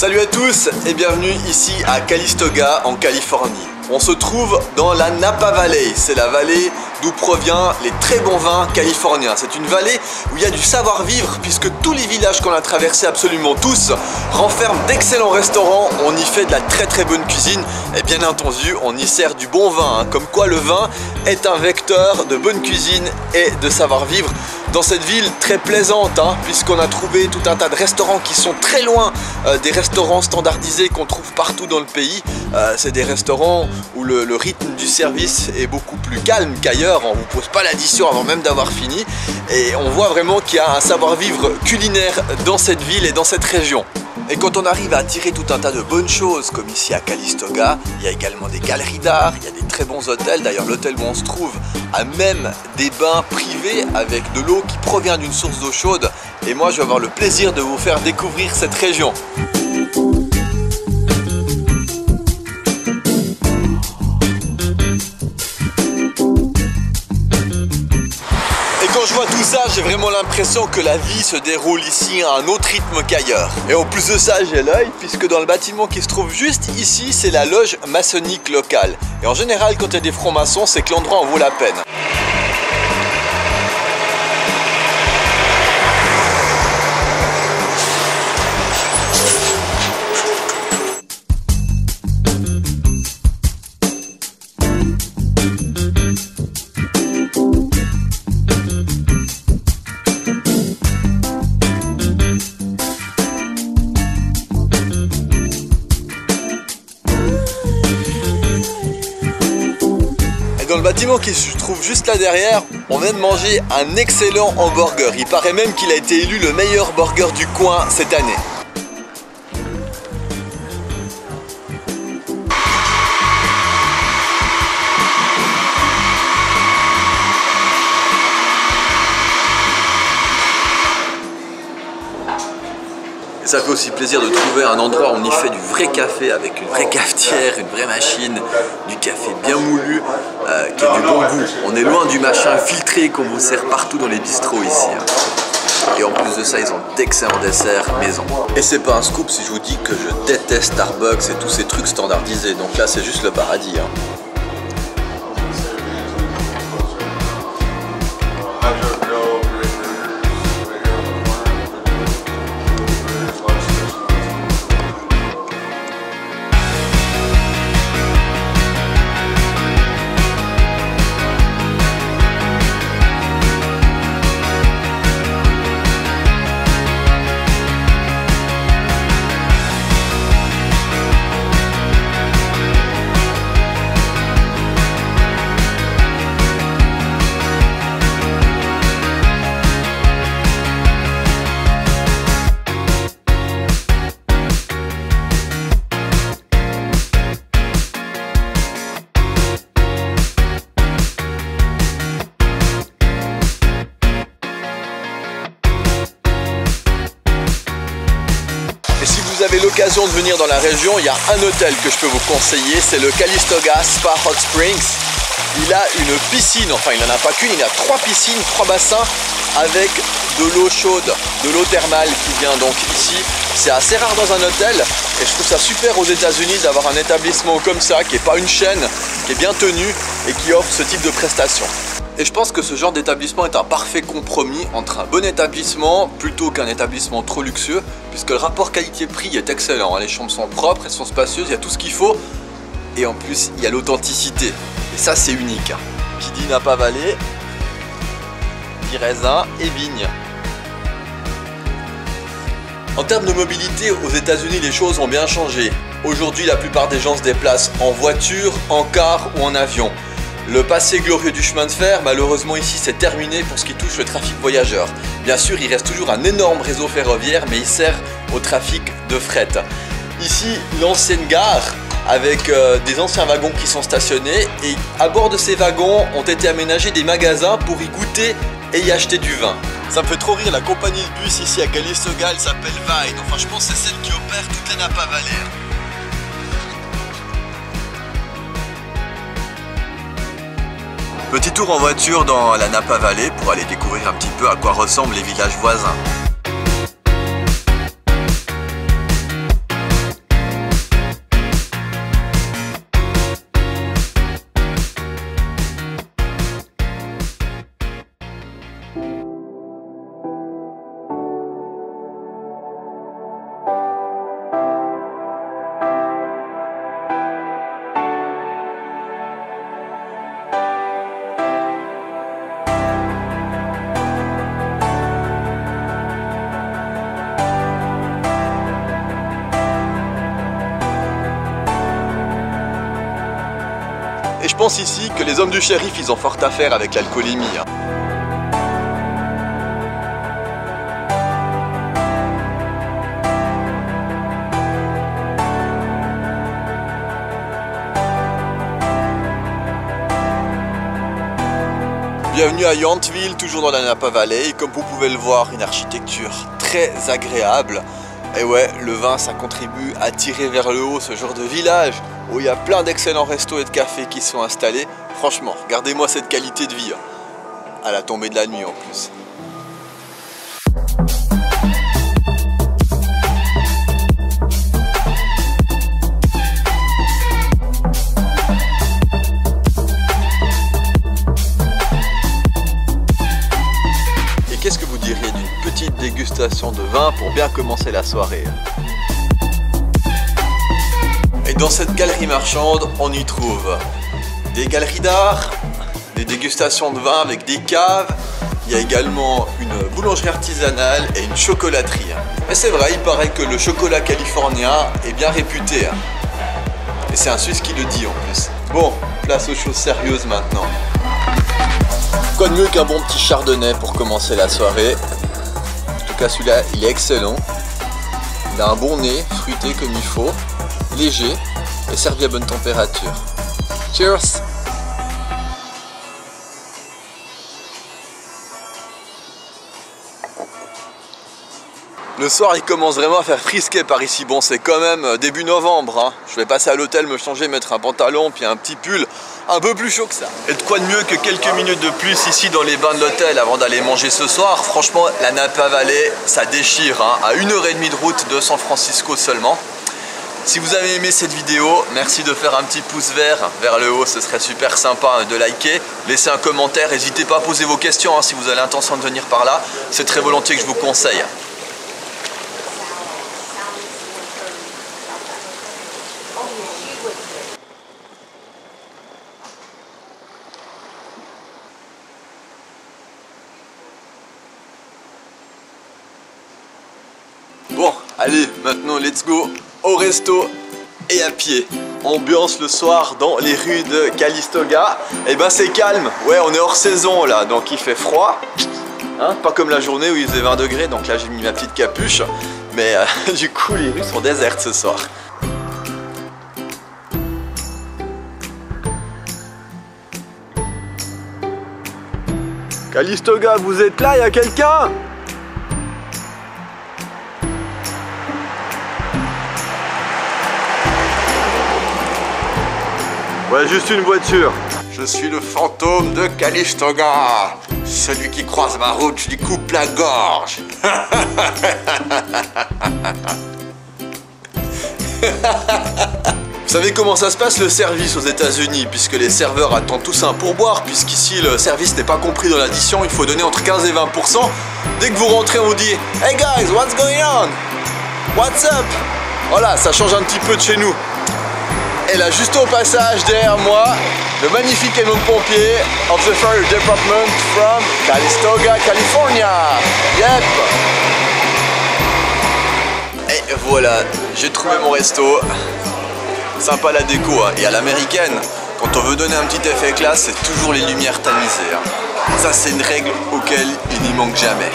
Salut à tous et bienvenue ici à Calistoga en Californie. On se trouve dans la Napa Valley, c'est la vallée d'où proviennent les très bons vins californiens. C'est une vallée où il y a du savoir-vivre puisque tous les villages qu'on a traversés, absolument tous, renferment d'excellents restaurants. On y fait de la très bonne cuisine et bien entendu on y sert du bon vin. Comme quoi le vin est un vecteur de bonne cuisine et de savoir-vivre dans cette ville très plaisante, puisqu'on a trouvé tout un tas de restaurants qui sont très loin des restaurants standardisés qu'on trouve partout dans le pays. C'est des restaurants où le rythme du service est beaucoup plus calme qu'ailleurs. On ne vous pose pas l'addition avant même d'avoir fini. Et on voit vraiment qu'il y a un savoir-vivre culinaire dans cette ville et dans cette région. Et quand on arrive à attirer tout un tas de bonnes choses, comme ici à Calistoga, il y a également des galeries d'art, il y a des très bons hôtels. D'ailleurs, l'hôtel où on se trouve a même des bains privés avec de l'eau qui provient d'une source d'eau chaude. Et moi, je vais avoir le plaisir de vous faire découvrir cette région. Quand je vois tout ça, j'ai vraiment l'impression que la vie se déroule ici à un autre rythme qu'ailleurs. Et en plus de ça, j'ai l'œil, puisque dans le bâtiment qui se trouve juste ici, c'est la loge maçonnique locale. Et en général, quand il y a des francs-maçons, c'est que l'endroit en vaut la peine. Dans le bâtiment qui se trouve juste là derrière, on vient de manger un excellent hamburger. Il paraît même qu'il a été élu le meilleur burger du coin cette année. Et ça fait aussi plaisir de trouver un endroit où on y fait du vrai café avec une vraie cafetière, une vraie machine, du café bien moulu, qui a du bon goût. On est loin du machin filtré qu'on vous sert partout dans les bistrots ici. Et en plus de ça, ils ont d'excellents desserts maison. Et c'est pas un scoop si je vous dis que je déteste Starbucks et tous ces trucs standardisés. Donc là, c'est juste le paradis. Et si vous avez l'occasion de venir dans la région, il y a un hôtel que je peux vous conseiller, c'est le Calistoga Spa Hot Springs. Il a une piscine, enfin il n'en a pas qu'une, il a 3 piscines, 3 bassins avec de l'eau chaude, de l'eau thermale qui vient donc ici. C'est assez rare dans un hôtel et je trouve ça super aux États-Unis d'avoir un établissement comme ça, qui n'est pas une chaîne, qui est bien tenu et qui offre ce type de prestations. Et je pense que ce genre d'établissement est un parfait compromis entre un bon établissement plutôt qu'un établissement trop luxueux, puisque le rapport qualité-prix est excellent. Les chambres sont propres, elles sont spacieuses, il y a tout ce qu'il faut. Et en plus, il y a l'authenticité. Et ça, c'est unique. Qui dit Napa Valley, dit raisin et vigne. En termes de mobilité, aux États-Unis, les choses ont bien changé. Aujourd'hui, la plupart des gens se déplacent en voiture, en car ou en avion. Le passé glorieux du chemin de fer, malheureusement ici c'est terminé pour ce qui touche le trafic voyageur. Bien sûr, il reste toujours un énorme réseau ferroviaire, mais il sert au trafic de fret. Ici, l'ancienne gare avec des anciens wagons qui sont stationnés, et à bord de ces wagons ont été aménagés des magasins pour y goûter et y acheter du vin. Ça me fait trop rire, la compagnie de bus ici à Calistoga, elle s'appelle Vine. Enfin, je pense que c'est celle qui opère toute la Napa Valley. Petit tour en voiture dans la Napa Valley pour aller découvrir un petit peu à quoi ressemblent les villages voisins. pense ici que les hommes du shérif, ils ont fort à faire avec l'alcoolémie. Hein. Bienvenue à Yountville, toujours dans la Napa Valley. Et comme vous pouvez le voir, une architecture très agréable. Et ouais, le vin, ça contribue à tirer vers le haut ce genre de village où il y a plein d'excellents restos et de cafés qui sont installés. Franchement, regardez-moi cette qualité de vie, hein. À la tombée de la nuit en plus. Qu'est-ce que vous diriez d'une petite dégustation de vin pour bien commencer la soirée? Et dans cette galerie marchande, on y trouve des galeries d'art, des dégustations de vin avec des caves. Il y a également une boulangerie artisanale et une chocolaterie. Et c'est vrai, il paraît que le chocolat californien est bien réputé. Et c'est un Suisse qui le dit en plus. Bon, place aux choses sérieuses maintenant. Quoi de mieux qu'un bon petit chardonnay pour commencer la soirée. En tout cas celui-là il est excellent. Il a un bon nez, fruité comme il faut, léger et servi à bonne température. Cheers! Le soir il commence vraiment à faire frisquer par ici. Bon, c'est quand même début novembre, hein. Je vais passer à l'hôtel me changer, mettre un pantalon puis un petit pull un peu plus chaud que ça. Et de quoi de mieux que quelques minutes de plus ici dans les bains de l'hôtel avant d'aller manger ce soir. Franchement, la Napa Valley, ça déchire, hein. À 1h30 de route de San Francisco seulement. Si vous avez aimé cette vidéo, merci de faire un petit pouce vert vers le haut, ce serait super sympa de liker. Laissez un commentaire, n'hésitez pas à poser vos questions, hein, si vous avez l'intention de venir par là. C'est très volontiers que je vous conseille. Bon, allez, maintenant let's go au resto et à pied. Ambiance le soir dans les rues de Calistoga. Et ben c'est calme, ouais, on est hors saison là, donc il fait froid. Hein, pas comme la journée où il faisait 20 degrés, donc là j'ai mis ma petite capuche. Mais du coup les rues sont désertes ce soir. Calistoga, vous êtes là, il y a quelqu'un? Ouais, juste une voiture. Je suis le fantôme de Calistoga. Celui qui croise ma route, je lui coupe la gorge. Vous savez comment ça se passe le service aux États-Unis, puisque les serveurs attendent tous un pourboire, puisqu'ici le service n'est pas compris dans l'addition, il faut donner entre 15 et 20%. Dès que vous rentrez, on vous dit « Hey guys, what's going on? What's up ?» Voilà, ça change un petit peu de chez nous. Et là, juste au passage, derrière moi, le magnifique camion de pompiers of the Fire Department from Calistoga, California. Yep. Et voilà, j'ai trouvé mon resto. Sympa la déco, hein. Et à l'américaine, quand on veut donner un petit effet classe, c'est toujours les lumières tamisées, hein. Ça, c'est une règle auquel il n'y manque jamais.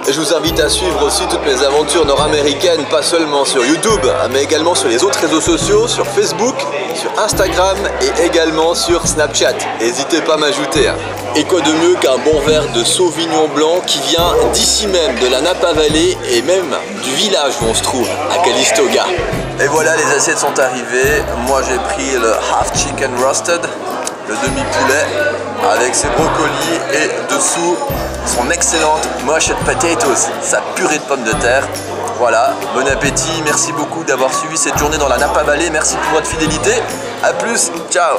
Et je vous invite à suivre aussi toutes mes aventures nord-américaines, pas seulement sur YouTube, mais également sur les autres réseaux sociaux, sur Facebook, sur Instagram et également sur Snapchat. N'hésitez pas à m'ajouter. Et quoi de mieux qu'un bon verre de Sauvignon blanc qui vient d'ici même, de la Napa Valley et même du village où on se trouve, à Calistoga. Et voilà, les assiettes sont arrivées. Moi j'ai pris le half chicken roasted, le demi-poulet, avec ses brocolis et dessous son excellente mashed potatoes, sa purée de pommes de terre. Voilà, bon appétit, merci beaucoup d'avoir suivi cette journée dans la Napa Valley, merci pour votre fidélité, à plus, ciao.